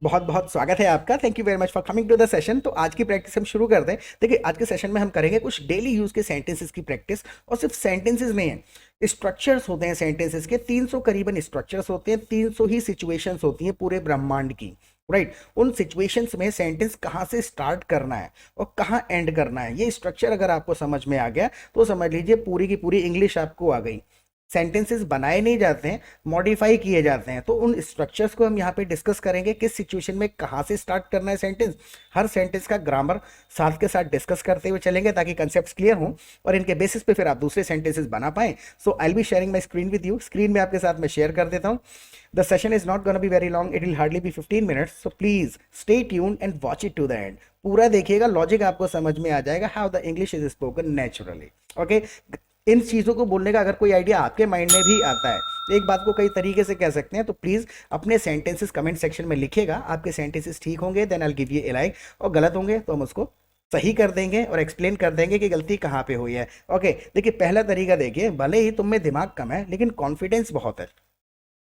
बहुत बहुत स्वागत है आपका। Thank you very much for coming to the session. तो आज की प्रैक्टिस हम शुरू करते हैं। देखिए, आज के सेशन में हम करेंगे कुछ डेली यूज के सेंटेंसेस की प्रैक्टिस। और सिर्फ सेंटेंसेस नहीं है, स्ट्रक्चर्स होते हैं सेंटेंसेस के। 300 करीबन स्ट्रक्चर्स होते हैं, 300 ही सिचुएशंस होती हैं पूरे ब्रह्मांड की। राइट, उन सिचुएशंस में सेंटेंस कहाँ से स्टार्ट करना है और कहाँ एंड करना है, ये स्ट्रक्चर अगर आपको समझ में आ गया तो समझ लीजिए पूरी की पूरी इंग्लिश आपको आ गई। सेंटेंसेस बनाए नहीं जाते हैं, मॉडिफाई किए जाते हैं। तो उन स्ट्रक्चर्स को हम यहाँ पे डिस्कस करेंगे, किस सिचुएशन में कहाँ से स्टार्ट करना है सेंटेंस। हर सेंटेंस का ग्रामर साथ के साथ डिस्कस करते हुए चलेंगे ताकि कंसेप्ट क्लियर हों और इनके बेसिस पे फिर आप दूसरे सेंटेंसेस बना पाएं। So I be sharing my screen with you. Screen में आपके साथ मैं शेयर कर देता हूँ। The session is not gonna be very long, it will hardly be 15 minutes. So please stay tune and watch it to the end. पूरा देखिएगा, logic आपको समझ में आ जाएगा, how the English is spoken naturally. Okay, इन चीज़ों को बोलने का अगर कोई आइडिया आपके माइंड में भी आता है, तो एक बात को कई तरीके से कह सकते हैं। तो प्लीज़ अपने सेंटेंसेस कमेंट सेक्शन में लिखिएगा। आपके सेंटेंसेस ठीक होंगे then I give you a like, और गलत होंगे तो हम उसको सही कर देंगे और एक्सप्लेन कर देंगे कि गलती कहाँ पे हुई है। ओके, देखिए पहला तरीका देखिए। भले ही तुम में दिमाग कम है लेकिन कॉन्फिडेंस बहुत है।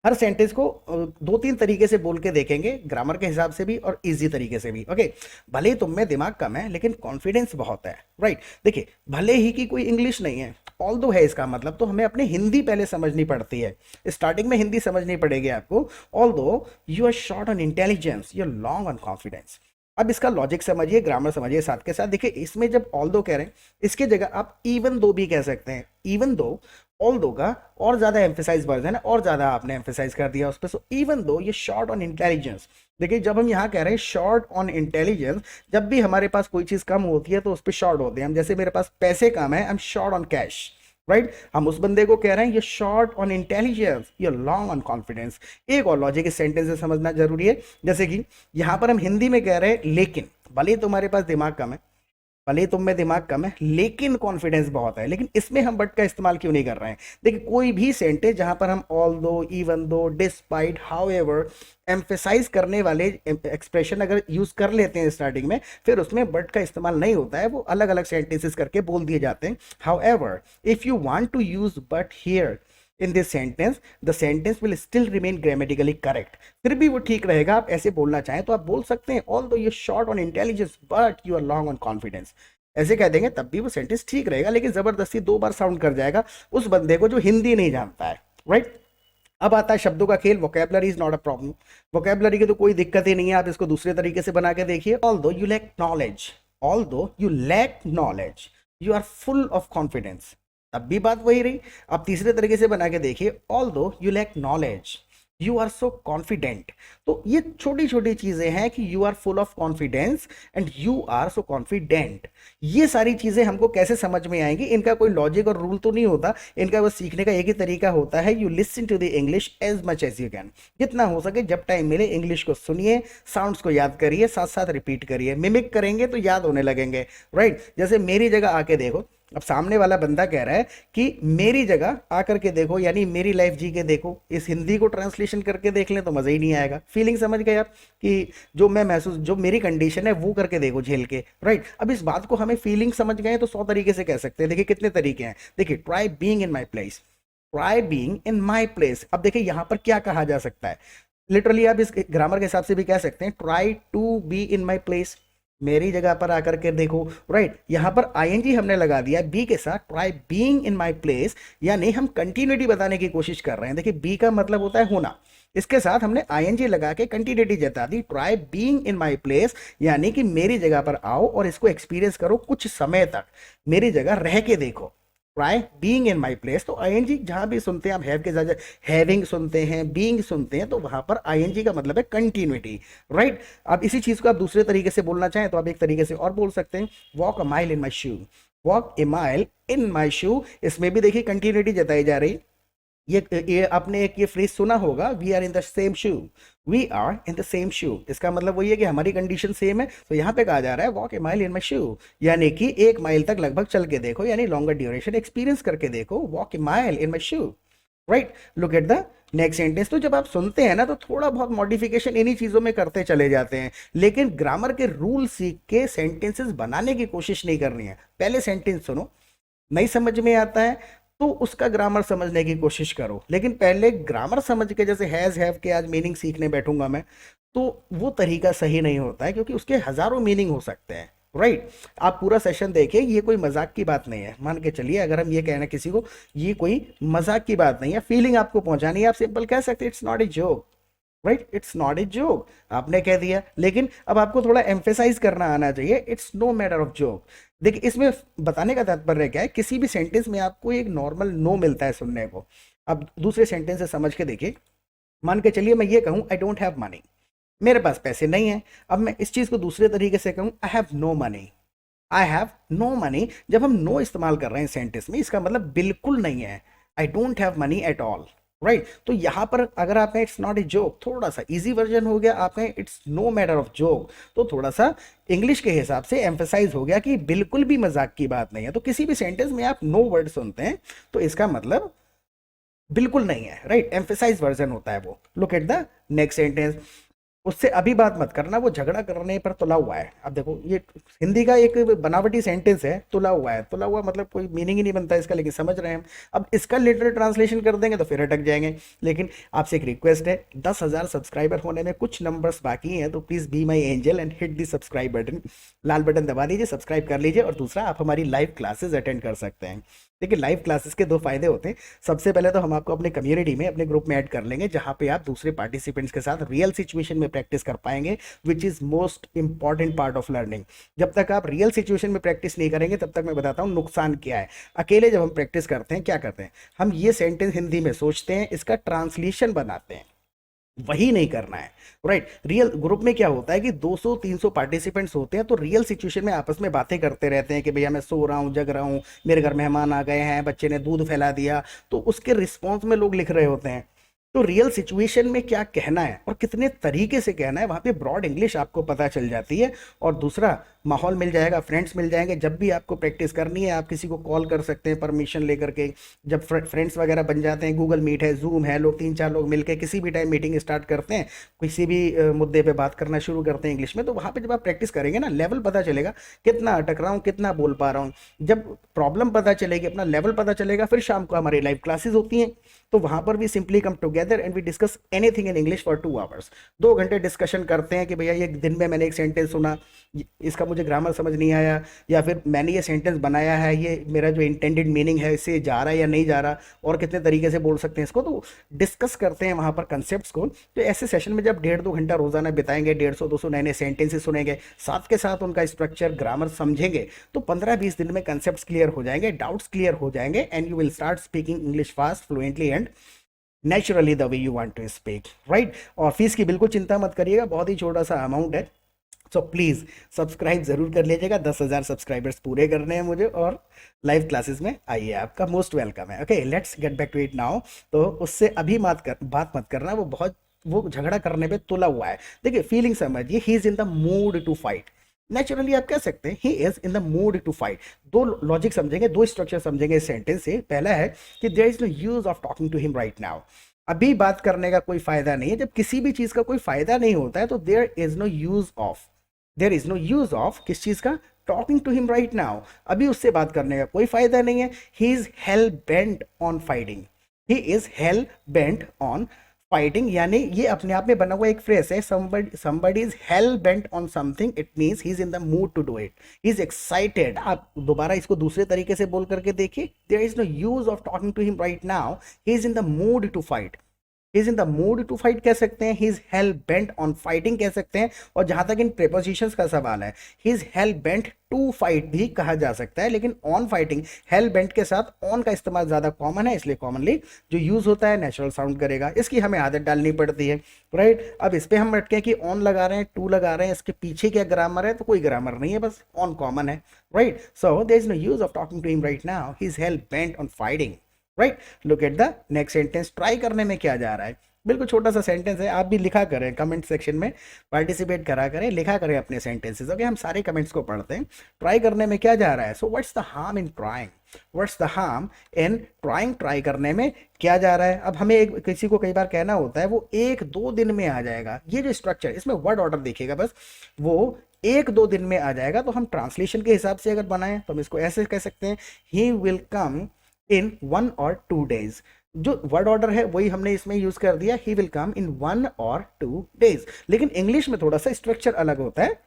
हर सेंटेंस को दो तीन तरीके से बोल के देखेंगे, ग्रामर के हिसाब से भी और इजी तरीके से भी। ओके, भले ही तुम में दिमाग कम है लेकिन कॉन्फिडेंस बहुत है। राइट, देखिए भले ही कि कोई इंग्लिश नहीं है, ऑल दो है इसका मतलब, तो हमें अपने हिंदी पहले समझनी पड़ती है। स्टार्टिंग में हिंदी समझनी पड़ेगी आपको। Although you are short on intelligence, you are long on confidence. अब इसका लॉजिक समझिए, ग्रामर समझिए साथ के साथ। देखिए इसमें जब ऑल दो कह रहे हैं, इसके जगह आप इवन दो भी कह सकते हैं। इवन दो ऑल दो का और ज्यादा एम्फेसाइज वर्जन है, और ज्यादा आपने एम्फेसाइज कर दिया उस पर। सो इवन दो ये शॉर्ट ऑन इंटेलिजेंस। देखिए जब हम यहाँ कह रहे हैं शॉर्ट ऑन इंटेलिजेंस, जब भी हमारे पास कोई चीज कम होती है तो उस पर शॉर्ट होते हैं हम। जैसे मेरे पास पैसे कम है, I am short on cash. Right, हम उस बंदे को कह रहे हैं ये शॉर्ट ऑन इंटेलिजेंस, ये लॉन्ग ऑन कॉन्फिडेंस। एक और लॉजिक इस सेंटेंस से समझना जरूरी है। जैसे कि यहाँ पर हम हिंदी में कह रहे हैं लेकिन, भले ही तुम्हारे पास दिमाग कम है, भले ही तुम में दिमाग कम है लेकिन कॉन्फिडेंस बहुत है। लेकिन इसमें हम बट का इस्तेमाल क्यों नहीं कर रहे हैं? देखिए कोई भी सेंटेंस जहां पर हम ऑल दो, even though, despite, how ever emphasise करने वाले एक्सप्रेशन अगर यूज कर लेते हैं स्टार्टिंग में, फिर उसमें बट का इस्तेमाल नहीं होता है। वो अलग अलग सेंटेंसेस करके बोल दिए जाते हैं। However if you want to use but here in this sentence, the sentence will still remain grammatically correct। फिर भी वो ठीक रहेगा। आप ऐसे बोलना चाहें तो आप बोल सकते हैं although you're short on intelligence but you are long on confidence। ऐसे कह देंगे तब भी वो सेंटेंस ठीक रहेगा, लेकिन जबरदस्ती दो बार साउंड कर जाएगा उस बंदे को जो हिंदी नहीं जानता है। राइट, अब आता है शब्दों का खेल। Vocabulary is not a problem. Vocabulary की तो कोई दिक्कत ही नहीं है। आप इसको दूसरे तरीके से बना के देखिए। Although you lack knowledge, although you lack knowledge, you are full of confidence. तब भी बात वही रही। अब तीसरे तरीके से बना के देखिए। Although you lack knowledge, you are so confident. तो ये छोटी छोटी चीजें हैं कि you are full of confidence and you are so confident. ये सारी चीजें हमको कैसे समझ में आएंगी? इनका कोई लॉजिक और रूल तो नहीं होता। इनका बस सीखने का एक ही तरीका होता है, you listen to the English as much as you can. जितना हो सके जब टाइम मिले इंग्लिश को सुनिए, साउंड्स को याद करिए, साथ साथ रिपीट करिए। मिमिक करेंगे तो याद होने लगेंगे। राइट, जैसे मेरी जगह आके देखो। अब सामने वाला बंदा कह रहा है कि मेरी जगह आकर के देखो, यानी मेरी लाइफ जी के देखो। इस हिंदी को ट्रांसलेशन करके देख लें तो मजा ही नहीं आएगा। फीलिंग समझ गए आप कि जो मैं महसूस, जो मेरी कंडीशन है वो करके देखो झेल के। राइट, अब इस बात को हमें फीलिंग समझ गए तो 100 तरीके से कह सकते हैं। देखिए कितने तरीके हैं। देखिए try being in my place, try being in my place. अब देखिए यहां पर क्या कहा जा सकता है। लिटरली आप इस ग्रामर के हिसाब से भी कह सकते हैं try to be in my place, मेरी जगह पर आकर के देखो। राइट, यहां पर आईएनजी हमने लगा दिया बी के साथ, try being in my place, यानी हम कंटिन्यूटी बताने की कोशिश कर रहे हैं। देखिए बी का मतलब होता है होना, इसके साथ हमने आईएनजी लगा के कंटिन्यूटी जता दी। Try being in my place यानी कि मेरी जगह पर आओ और इसको एक्सपीरियंस करो कुछ समय तक, मेरी जगह रह के देखो। Try being in my place, तो आईएनजी जहां भी सुनते हैं आप हैव के साथ हैविंग सुनते हैं, बीइंग सुनते हैं, तो वहां पर आईएनजी का मतलब है कंटिन्यूटी। राइट, अब इसी चीज को आप दूसरे तरीके से बोलना चाहें तो आप एक तरीके से और बोल सकते हैं walk a mile in my shoe, walk a mile in my shoe. इसमें भी देखिए कंटिन्यूटी जताई जा रही। ये आपने एक ये फ्रेज सुना होगा, we are in the same shoe, we are in the same shoe. इसका मतलब वही है कि हमारी कंडीशन सेम है। तो यहाँ पे कहा जा रहा है walk a mile in my शू, यानी कि 1 माइल तक लगभग चल के देखो, यानी लॉन्गर ड्यूरेशन एक्सपीरियंस करके देखो। Walk a mile in my shoe. Right, look at the next sentence. तो जब आप सुनते हैं ना तो थोड़ा बहुत मॉडिफिकेशन इन्हीं चीजों में करते चले जाते हैं, लेकिन ग्रामर के रूल सीख के सेंटेंसेस बनाने की कोशिश नहीं करनी है। पहले सेंटेंस सुनो, नहीं समझ में आता है तो उसका ग्रामर समझने की कोशिश करो। लेकिन पहले ग्रामर समझ के जैसे हैज हैव के आज मीनिंग सीखने बैठूंगा मैं, तो वो तरीका सही नहीं होता है, क्योंकि उसके हजारों मीनिंग हो सकते हैं। राइट। आप पूरा सेशन देखिए, ये कोई मजाक की बात नहीं है। मान के चलिए अगर हम ये कहना किसी को, ये कोई मजाक की बात नहीं है, फीलिंग आपको पहुंचानी है, आप सिंपल कह सकते हैं it's not a joke. Right, it's not a joke, आपने कह दिया। लेकिन अब आपको थोड़ा एम्फेसाइज करना आना चाहिए, it's no matter of joke. देखिए इसमें बताने का तात्पर्य क्या है, किसी भी सेंटेंस में आपको एक नॉर्मल नो मिलता है सुनने को। अब दूसरे सेंटेंस से समझ के देखिए। मान के चलिए मैं ये कहूं आई डोंट हैव मनी, मेरे पास पैसे नहीं है। अब मैं इस चीज को दूसरे तरीके से कहूं I have no money, I have no money. जब हम नो इस्तेमाल कर रहे हैं सेंटेंस में, इसका मतलब बिल्कुल नहीं है, I don't have money at all. Right, तो यहां पर अगर आप इट्स नॉट ए जोक, थोड़ा सा इजी वर्जन हो गया। आप it's no matter of joke, तो थोड़ा सा इंग्लिश के हिसाब से एम्फेसाइज हो गया कि बिल्कुल भी मजाक की बात नहीं है। तो किसी भी सेंटेंस में आप नो वर्ड सुनते हैं तो इसका मतलब बिल्कुल नहीं है। राइट, एम्फेसाइज वर्जन होता है वो। Look at the next sentence. उससे अभी बात मत करना, वो झगड़ा करने पर तुला हुआ है। अब देखो ये हिंदी का एक बनावटी सेंटेंस है, तुला हुआ है। तुला हुआ मतलब कोई मीनिंग ही नहीं बनता इसका, लेकिन समझ रहे हैं हम। अब इसका लिटरल ट्रांसलेशन कर देंगे तो फिर अटक जाएंगे। लेकिन आपसे एक रिक्वेस्ट है, 10,000 सब्सक्राइबर होने में कुछ नंबर्स बाकी हैं, तो please be my angel and hit the subscribe button. Lal button दबा दीजिए, सब्सक्राइब कर लीजिए। और दूसरा, आप हमारी लाइव क्लासेस अटेंड कर सकते हैं। देखिए लाइव क्लासेस के दो फायदे होते हैं। सबसे पहले तो हम आपको अपने कम्युनिटी में, अपने ग्रुप में ऐड कर लेंगे, जहां पे आप दूसरे पार्टिसिपेंट्स के साथ रियल सिचुएशन में प्रैक्टिस कर पाएंगे, which is most important part of learning. जब तक आप रियल सिचुएशन में प्रैक्टिस नहीं करेंगे, तब तक मैं बताता हूं नुकसान क्या है। अकेले जब हम प्रैक्टिस करते हैं, क्या करते हैं हम, ये सेंटेंस हिंदी में सोचते हैं, इसका ट्रांसलेशन बनाते हैं, वही नहीं करना है। राइट, रियल ग्रुप में क्या होता है कि 200-300 पार्टिसिपेंट्स होते हैं, तो रियल सिचुएशन में आपस में बातें करते रहते हैं कि भैया मैं सो रहा हूँ, जग रहा हूँ, मेरे घर मेहमान आ गए हैं, बच्चे ने दूध फैला दिया, तो उसके रिस्पॉन्स में लोग लिख रहे होते हैं। तो रियल सिचुएशन में क्या कहना है और कितने तरीके से कहना है, वहां पे ब्रॉड इंग्लिश आपको पता चल जाती है। और दूसरा, माहौल मिल जाएगा, फ्रेंड्स मिल जाएंगे। जब भी आपको प्रैक्टिस करनी है, आप किसी को कॉल कर सकते हैं परमिशन लेकर के। जब फ्रेंड्स वगैरह बन जाते हैं, गूगल मीट है, जूम है, लोग 3-4 लोग मिलकर किसी भी टाइम मीटिंग स्टार्ट करते हैं, किसी भी मुद्दे पे बात करना शुरू करते हैं इंग्लिश में, तो वहां पे जब आप प्रैक्टिस करेंगे ना, लेवल पता चलेगा, कितना अटक रहा हूँ, कितना बोल पा रहा हूँ। जब प्रॉब्लम पता चलेगी, अपना लेवल पता चलेगा, फिर शाम को हमारी लाइव क्लासेस होती हैं, तो वहां पर भी simply come together and we discuss anything in English for 2 hours. 2 घंटे डिस्कशन करते हैं कि भैया ये दिन में मैंने एक सेंटेंस सुना, इसका मुझे ग्रामर समझ नहीं आया, या फिर मैंने ये सेंटेंस बनाया है, ये मेरा जो इंटेंडेड मीनिंग है इससे जा रहा है या नहीं जा रहा, और कितने तरीके से बोल सकते हैं इसको, तो डिस्कस करते हैं वहां पर कंसेप्ट को। तो ऐसे सेशन में जब 1.5-2 घंटा रोजाना बिताएंगे, 150-200 नए नए सेंटेंसेस सुनेंगे, साथ के साथ उनका स्ट्रक्चर ग्रामर समझेंगे, तो 15-20 दिन में कंसेप्ट क्लियर हो जाएंगे, डाउट्स क्लियर हो जाएंगे, and you will start speaking English fast, fluently and naturally the way you want to speak. Right, और फीस की बिल्कुल चिंता मत करिएगा, बहुत ही छोटा सा अमाउंट है। सो प्लीज सब्सक्राइब जरूर कर लीजिएगा। 10,000 सब्सक्राइबर्स पूरे करने हैं मुझे, और लाइव क्लासेस में आइए, आपका मोस्ट वेलकम है। Okay, let's get back to it now. तो उससे अभी बात मत करना, वो झगड़ा करने पे तुला हुआ है। देखिए फीलिंग समझिए, he is in the mood to fight. Naturally आप कह सकते हैं he is in the mood to fight. दो लॉजिक समझेंगे, दो स्ट्रक्चर समझेंगे इस सेंटेंस से। पहला है कि there is no use of talking to him right now. अभी बात करने का कोई फायदा नहीं है। जब किसी भी चीज का कोई फायदा नहीं होता है, तो there is no use of किस चीज का, talking to him right now. अभी उससे बात करने का कोई फायदा नहीं है। He is hell bent on fighting, he is hell bent on fighting, यानी ये अपने आप में बना हुआ एक फ्रेज है। somebody is hell bent on something, it means he is in the mood to do it, he is excited। आप दोबारा इसको दूसरे तरीके से बोल करके देखिए, there is no use of talking to him right now, he is in the mood to fight। Is in the mood to fight कह सकते हैं, he is hell bent on fighting कह सकते हैं। और जहां तक इन प्रेपोजिशंस का सवाल है, he is hell bent to fight भी कहा जा सकता है, लेकिन ऑन फाइटिंग, हेल बेंट के साथ ऑन का इस्तेमाल ज्यादा कॉमन है, इसलिए कॉमनली जो यूज होता है नेचुरल साउंड करेगा। इसकी हमें आदत डालनी पड़ती है। राइट, अब इस पे हम अटके कि ऑन लगा रहे हैं, टू लगा रहे हैं, इसके पीछे क्या ग्रामर है, तो कोई ग्रामर नहीं है, बस ऑन कॉमन है। Right, so there is no use of talking to him right now, he is hell bent on fighting. Right, look at the next sentence. Try करने में क्या जा रहा है, बिल्कुल छोटा सा सेंटेंस है, आप भी लिखा करें, कमेंट सेक्शन में पार्टिसिपेट करा करें, लिखा करें अपने सेंटेंसेस। ओके, हम सारे कमेंट्स को पढ़ते हैं। ट्राई करने में क्या जा रहा है, so what's the harm in trying, what's the harm in trying, try करने में क्या जा रहा है। अब हमें किसी को कई बार कहना होता है, वो 1-2 दिन में आ जाएगा। ये जो स्ट्रक्चर, इसमें वर्ड ऑर्डर देखिएगा बस, वो 1-2 दिन में आ जाएगा। तो हम ट्रांसलेशन के हिसाब से अगर बनाएं तो हम इसको ऐसे कह सकते हैं, he will come in 1 or 2 days। जो वर्ड ऑर्डर है वही हमने इसमें यूज कर दिया, he will come in 1 or 2 days। लेकिन इंग्लिश में थोड़ा सा स्ट्रक्चर अलग होता है,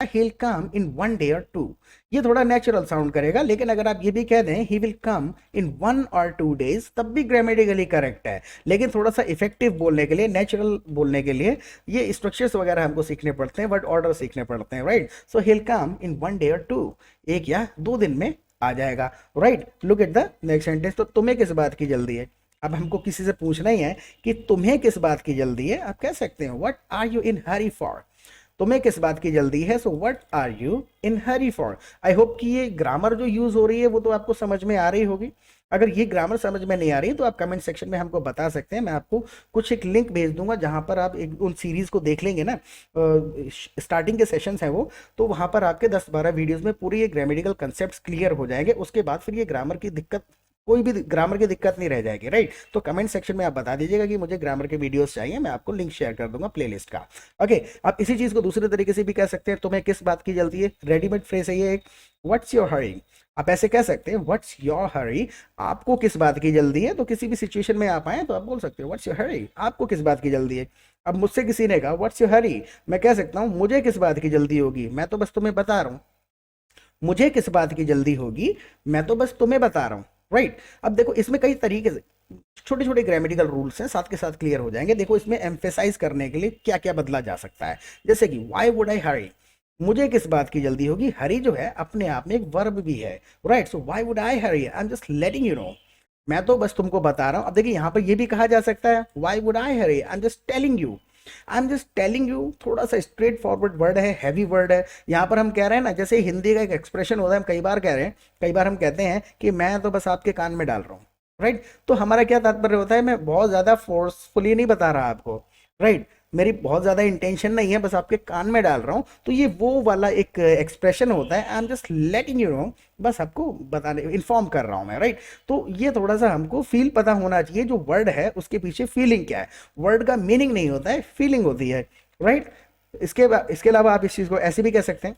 he'll come in 1 day or 2। ये थोड़ा नेचुरल साउंड करेगा, लेकिन अगर आप ये भी कह दें he will come in 1 or 2 days, तब भी ग्रामेटिकली करेक्ट है। लेकिन थोड़ा सा इफेक्टिव बोलने के लिए, नेचुरल बोलने के लिए ये स्ट्रक्चर्स वगैरह हमको सीखने पड़ते हैं, वर्ड ऑर्डर सीखने पड़ते हैं, right. So he'll come in 1 day or 2, 1 या 2 दिन में आ जाएगा, right. Look at the next sentence. तो तुम्हें किस बात की जल्दी है? अब हमको किसी से पूछना ही है कि तुम्हें किस बात की जल्दी है। आप कह सकते हैं what are you in hurry for, तुम्हें किस बात की जल्दी है। So what are you in hurry for. I hope कि ये ग्रामर जो यूज हो रही है वो तो आपको समझ में आ रही होगी। अगर ये ग्रामर समझ में नहीं आ रही तो आप कमेंट सेक्शन में हमको बता सकते हैं, मैं आपको कुछ एक लिंक भेज दूंगा जहां पर आप एक उन सीरीज को देख लेंगे ना, स्टार्टिंग के सेशंस हैं वो, तो वहां पर आपके 10-12 वीडियोस में पूरी ये ग्रामेटिकल कंसेप्ट क्लियर हो जाएंगे। उसके बाद फिर ये ग्रामर की दिक्कत, कोई भी ग्रामर की दिक्कत नहीं रह जाएगी, राइट। तो कमेंट सेक्शन में आप बता दीजिएगा कि मुझे ग्रामर के वीडियोस चाहिए, मैं आपको लिंक शेयर कर दूंगा प्लेलिस्ट का। ओके, आप इसी चीज को दूसरे तरीके से भी कह सकते हैं, तुम्हें किस बात की जल्दी है। रेडीमेड फ्रेज है ये एक, व्हाट्स योर हरी। आप ऐसे कह सकते हैं व्हाट्स योर हरी, आपको किस बात की जल्दी है। तो किसी भी सिचुएशन में आप आए तो आप बोल सकते हो व्हाट्स योर हरी, आपको किस बात की जल्दी है। अब मुझसे किसी ने कहा व्हाट्स योर हरी, मैं कह सकता हूँ मुझे किस बात की जल्दी होगी, मैं तो बस तुम्हें बता रहा हूँ। मुझे किस बात की जल्दी होगी, मैं तो बस तुम्हें बता रहा हूँ, राइट। अब देखो इसमें कई तरीके से छोटे छोटे ग्रामेटिकल रूल्स हैं, साथ के साथ क्लियर हो जाएंगे। देखो इसमें एम्फेसाइज करने के लिए क्या क्या बदला जा सकता है, जैसे कि व्हाई वुड आई हरी, मुझे किस बात की जल्दी होगी। हरी जो है अपने आप में एक वर्ब भी है, right. So why would I Hari, I am just letting you know, मैं तो बस तुमको बता रहा हूं। अब देखिए यहाँ पर ये भी कहा जा सकता है why would I Hari, I am just telling you, I am just telling you. थोड़ा सा स्ट्रेट फॉरवर्ड वर्ड है, हैवी वर्ड है। यहाँ पर हम कह रहे हैं ना, जैसे हिंदी का एक एक्सप्रेशन होता है, हम कई बार कह रहे हैं, कई बार हम कहते हैं कि मैं तो बस आपके कान में डाल रहा हूँ, राइट। तो हमारा क्या तात्पर्य होता है, मैं बहुत ज्यादा फोर्सफुली नहीं बता रहा आपको, राइट। मेरी बहुत ज्यादा इंटेंशन नहीं है, बस आपके कान में डाल रहा हूं। तो ये वो वाला एक एक्सप्रेशन होता है, I am just letting you know, बस आपको बताने, इन्फॉर्म कर रहा हूं मैं, राइट। तो ये थोड़ा सा हमको फील पता होना चाहिए, जो वर्ड है उसके पीछे फीलिंग क्या है। वर्ड का मीनिंग नहीं होता है, फीलिंग होती है, राइट। इसके अलावा आप इस चीज को ऐसे भी कह सकते हैं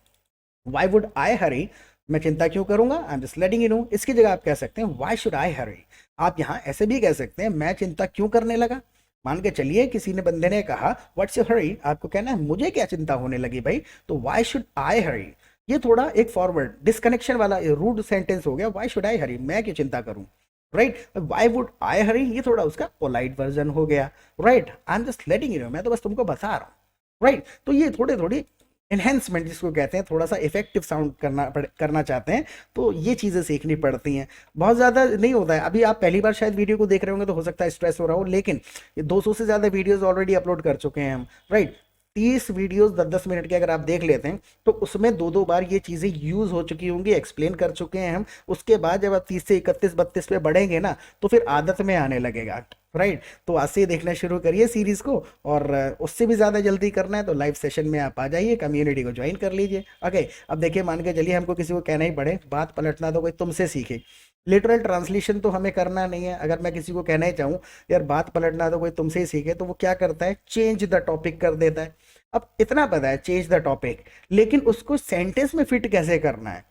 वाई वुड आई हरी, मैं चिंता क्यों करूंगा, I am just letting you know. इसकी जगह आप कह सकते हैं वाई शुड आई हरी। आप यहाँ ऐसे भी कह सकते हैं मैं चिंता क्यों करने लगा। मान के चलिए किसी ने, बंदे ने कहा व्हाट्स योर हरी, आपको कहना है मुझे क्या चिंता होने लगी भाई, तो व्हाई शुड आई हरी। ये थोड़ा एक फॉरवर्ड डिस्कनेक्शन वाला रूड सेंटेंस हो गया, व्हाई शुड आई हरी, मैं क्यों चिंता करूं, राइट। व्हाई वुड आई हरी, ये थोड़ा उसका पोलाइट वर्जन हो गया, right. I am just letting you know, मैं तो बस तुमको बता रहा हूं, राइट। तो ये थोड़ी थोड़ी एनहेंसमेंट जिसको कहते हैं, थोड़ा सा इफेक्टिव साउंड करना चाहते हैं, तो ये चीज़ें सीखनी पड़ती हैं। बहुत ज़्यादा नहीं होता है। अभी आप पहली बार शायद वीडियो को देख रहे होंगे तो हो सकता है स्ट्रेस हो रहा हो, लेकिन ये 200 से ज़्यादा वीडियोस ऑलरेडी अपलोड कर चुके हैं हम, राइट। 30 वीडियोस 10-10 मिनट के अगर आप देख लेते हैं तो उसमें 2-2 बार ये चीज़ें यूज़ हो चुकी होंगी, एक्सप्लेन कर चुके हैं हम। उसके बाद जब आप 30 से 31-32 पे बढ़ेंगे ना, तो फिर आदत में आने लगेगा, राइट। तो आज से ही देखना शुरू करिए सीरीज को, और उससे भी ज़्यादा जल्दी करना है तो लाइव सेशन में आप आ जाइए, कम्युनिटी को ज्वाइन कर लीजिए। ओके, अब देखिए मान के चलिए हमको किसी को कहना ही पड़े बात पलटना तो कोई तुमसे सीखे, लिटरल ट्रांसलेशन तो हमें करना नहीं है। अगर मैं किसी को कहना ही चाहूँ यार बात पलटना तो कोई तुमसे ही सीखे, तो वो क्या करता है, चेंज द टॉपिक कर देता है। अब इतना पता है चेंज द टॉपिक, लेकिन उसको सेंटेंस में फिट कैसे करना है,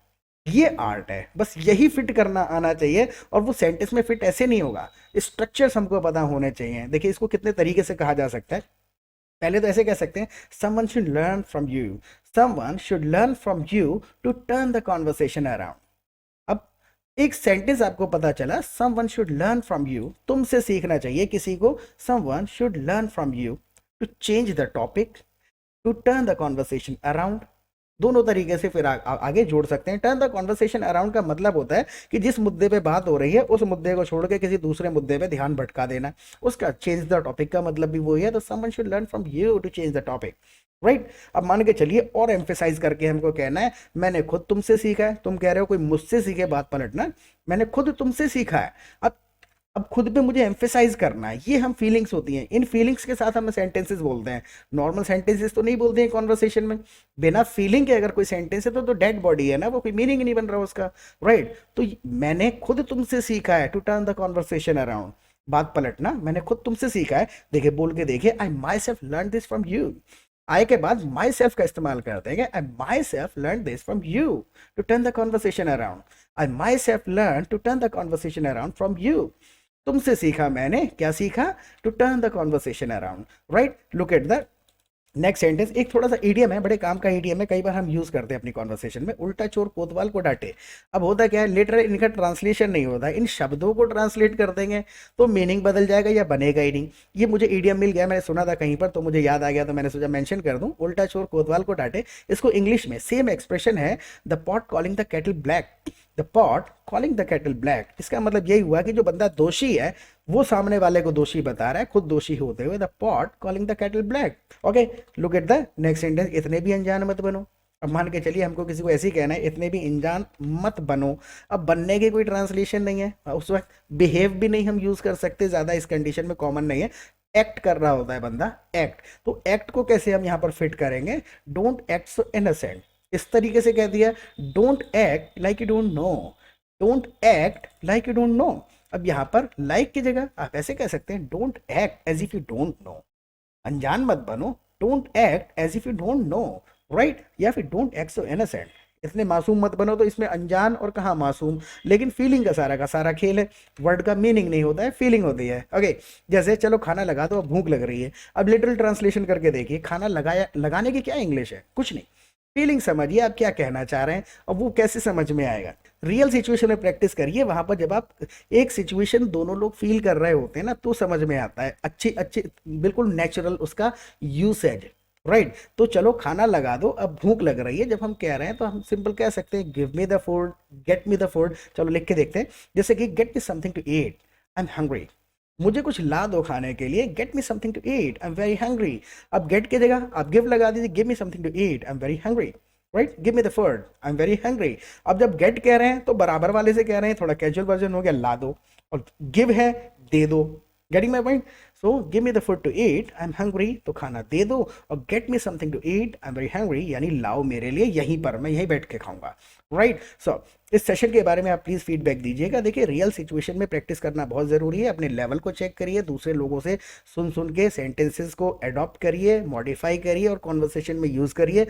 ये आर्ट है। बस यही फिट करना आना चाहिए, और वो सेंटेंस में फिट ऐसे नहीं होगा, स्ट्रक्चर्स हमको पता होने चाहिए। देखिए इसको कितने तरीके से कहा जा सकता है। पहले तो ऐसे कह सकते हैं someone should learn from you, someone should learn from you to turn the conversation around. अब एक सेंटेंस आपको पता चला, someone should learn from you, तुमसे सीखना चाहिए किसी को, someone should learn from you to change the topic, to turn the conversation around. दोनों तरीके से फिर आगे जोड़ सकते हैं। टर्न द कॉन्वर्सेशन अराउंड का मतलब होता है कि जिस मुद्दे पे बात हो रही है उस मुद्दे को छोड़ के किसी दूसरे मुद्दे पे ध्यान भटका देना, उसका चेंज द टॉपिक का मतलब भी वही है। तो someone should learn from you to change the topic, right. अब मान के चलिए और एम्फेसाइज करके हमको कहना है मैंने खुद तुमसे सीखा है। तुम कह रहे हो कोई मुझसे सीखे बात पलटना, मैंने खुद तुमसे सीखा है। अब खुद पे मुझे एम्फेसाइज करना है, ये हम फीलिंग्स होती हैं, इन फीलिंग्स के साथ हम सेंटेंसेस बोलते हैं। नॉर्मल सेंटेंसेस तो नहीं बोलते हैं कॉन्वर्सेशन में, बिना फीलिंग के अगर कोई सेंटेंस है तो डेड बॉडी है ना, वो कोई मीनिंग नहीं बन रहा उसका, राइट। तो मैंने खुद तुमसे सीखा है, to turn the conversation around, बात पलटना मैंने खुद तुमसे सीखा है। देखिए बोल के देखिए, I myself learn this from you, I के बाद माई सेल्फ का इस्तेमाल करते हैं। I myself learn this from you to turn the conversation around. I myself learn to turn the conversation around from you. तुमसे सीखा मैंने, क्या सीखा? To turn the conversation around, right? Look at the next sentence. एक थोड़ा सा idiom है, बड़े काम का ईडियम है, कई बार हम यूज करते हैं अपनी कॉन्वर्सेशन में। उल्टा चोर कोतवाल को डांटे। अब होता क्या है, लिटरल इनका ट्रांसलेशन नहीं होता, इन शब्दों को ट्रांसलेट कर देंगे तो मीनिंग बदल जाएगा या बनेगा ही नहीं। ये मुझे ईडियम मिल गया, मैंने सुना था कहीं पर तो मुझे याद आ गया, तो मैंने सोचा मेंशन कर दूं। उल्टा चोर कोतवाल को डांटे, इसको इंग्लिश में सेम एक्सप्रेशन है, the pot calling the kettle black. The pot calling the kettle black, इसका मतलब यही हुआ कि जो बंदा दोषी है वो सामने वाले को दोषी बता रहा है, खुद दोषी होते हुए। The pot calling the kettle black. Okay, look at the next sentence. इतने भी अनजान मत बनो। अब मान के चलिए हमको किसी को ऐसे ही कहना है, इतने भी अनजान मत बनो। अब बनने की कोई ट्रांसलेशन नहीं है, उस वक्त बिहेव भी नहीं हम यूज कर सकते, ज्यादा इस कंडीशन में कॉमन नहीं है। एक्ट कर रहा होता है बंदा, एक्ट। तो एक्ट को कैसे हम यहाँ पर फिट करेंगे? डोंट एक्ट सो इनोसेंट, इस तरीके से कह दिया। Don't act like you don't no. Don't act like you don't no. अब यहां पर लाइक की जगह आप ऐसे कह सकते हैं, don't act as if you don't know. अनजान मत बनो, don't act as if you don't know, right? या फिर डोंट एक्ट सो इनोसेंट, इतने मासूम मत बनो। तो इसमें अनजान और कहाँ मासूम, लेकिन फीलिंग का सारा खेल है। वर्ड का मीनिंग नहीं होता है, फीलिंग होती है। ओके, जैसे चलो खाना लगा दो, अब भूख लग रही है। अब लिटरल ट्रांसलेशन करके देखिए, खाना लगाया, लगाने की क्या इंग्लिश है? कुछ नहीं। फीलिंग समझिए आप क्या कहना चाह रहे हैं, और वो कैसे समझ में आएगा? रियल सिचुएशन में प्रैक्टिस करिए, वहां पर जब आप एक सिचुएशन दोनों लोग फील कर रहे होते हैं ना, तो समझ में आता है। अच्छी अच्छी बिल्कुल नेचुरल उसका यूसेज, राइट? तो चलो खाना लगा दो, अब भूख लग रही है। जब हम कह रहे हैं तो हम सिंपल कह सकते हैं, give me the food, get me the food. चलो लिख के देखते हैं, जैसे कि get me something to eat, I am hungry. मुझे कुछ ला दो खाने के लिए, get me something to eat, I am very hungry. अब गेट की जगह आप गिव लगा दीजिए, give me something to eat, I am very hungry, right? Give me the food, I am very hungry. अब जब गेट कह रहे हैं तो बराबर वाले से कह रहे हैं, थोड़ा कैजुअल वर्जन हो गया, ला दो। और गिव है, दे दो। Getting my point? So give me the food to eat, I am hungry, तो खाना दे दो। और get me something to eat, I am very hungry, यानी लाओ मेरे लिए, यहीं पर मैं यहीं बैठ के खाऊंगा, राइट? सो इस सेशन के बारे में आप प्लीज फीडबैक दीजिएगा। देखिए, रियल सिचुएशन में प्रैक्टिस करना बहुत जरूरी है। अपने लेवल को चेक करिए, दूसरे लोगों से सुन सुन के सेंटेंसेस को अडॉप्ट करिए, मॉडिफाई करिए और कॉन्वर्सेशन में यूज करिए।